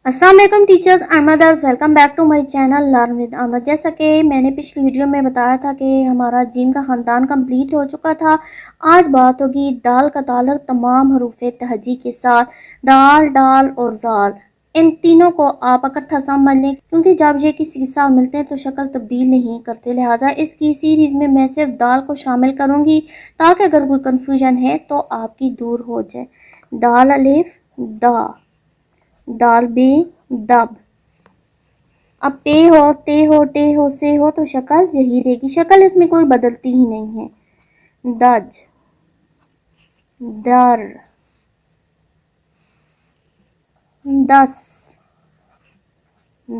अस्सलाम वालेकुम teachers and mothers, welcome back to my channel learn with Amar. जैसा कि मैंने पिछली वीडियो में बताया था कि हमारा जीम का ख़ानदान कंप्लीट हो चुका था। आज बात होगी दाल का ताल्लुक तमाम हरूफ तहजी के साथ। दाल, डाल और जाल, इन तीनों को आप इकट्ठा समझ लें, क्योंकि जब ये किसी के साथ मिलते हैं तो शक्ल तब्दील नहीं करते। लिहाजा इसकी सीरीज़ में मैं सिर्फ दाल को शामिल करूँगी ताकि अगर कोई कन्फ्यूजन है तो आपकी दूर हो जाए। दाल अलिफ दा, दाल बे दब। अब पे हो, ते हो, टे हो, से हो तो शक्ल यही रहेगी, शक्ल इसमें कोई बदलती ही नहीं है। दज, दर, दस,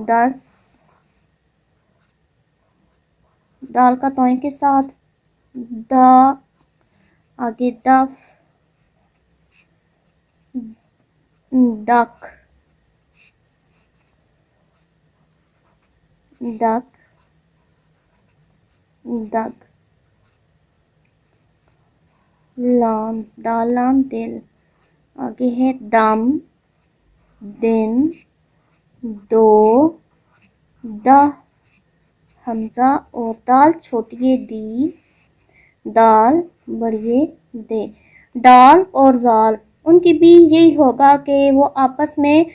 दस। दाल का तोय के साथ दा, आगे दफ, डक, डक, दग। लाम, दाल लाम दिल, आगे है दम, दिन, दो, दह, हमजा और दाल छोटी दी, दाल बड़ी दे। डाल और जाल, उनकी भी यही होगा कि वो आपस में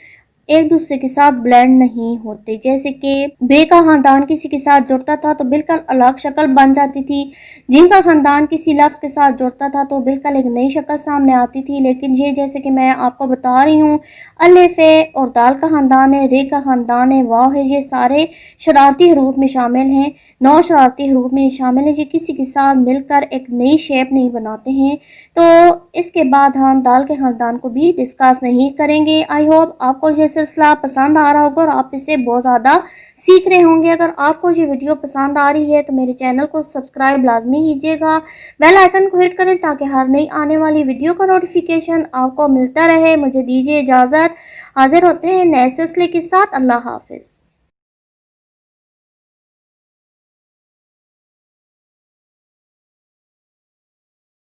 एक दूसरे के साथ ब्लेंड नहीं होते। जैसे कि बे का खानदान किसी के साथ जुड़ता था तो बिल्कुल अलग शक्ल बन जाती थी, जिम का खानदान किसी लफ्ज़ के साथ जुड़ता था तो बिल्कुल एक नई शक्ल सामने आती थी। लेकिन ये जैसे कि मैं आपको बता रही हूँ, अलिफ है और दाल का खानदान है, रे का खानदान है, वाव है, ये सारे शरारती हरूफ में शामिल हैं, 9 शरारती हरूफ में शामिल है। ये किसी के साथ मिलकर एक नई शेप नहीं बनाते हैं। तो इसके बाद हम दाल के खानदान को भी डिस्कस नहीं करेंगे। आई होप आपको ये सिलसिला पसंद आ रहा होगा और आप इससे बहुत ज़्यादा सीख रहे होंगे। अगर आपको ये वीडियो पसंद आ रही है तो मेरे चैनल को सब्सक्राइब लाजमी कीजिएगा, बेल आइकन को हिट करें ताकि हर नई आने वाली वीडियो का नोटिफिकेशन आपको मिलता रहे। मुझे दीजिए इजाज़त, हाजिर होते हैं नए सिलसिले के साथ। अल्लाह हाफिज़।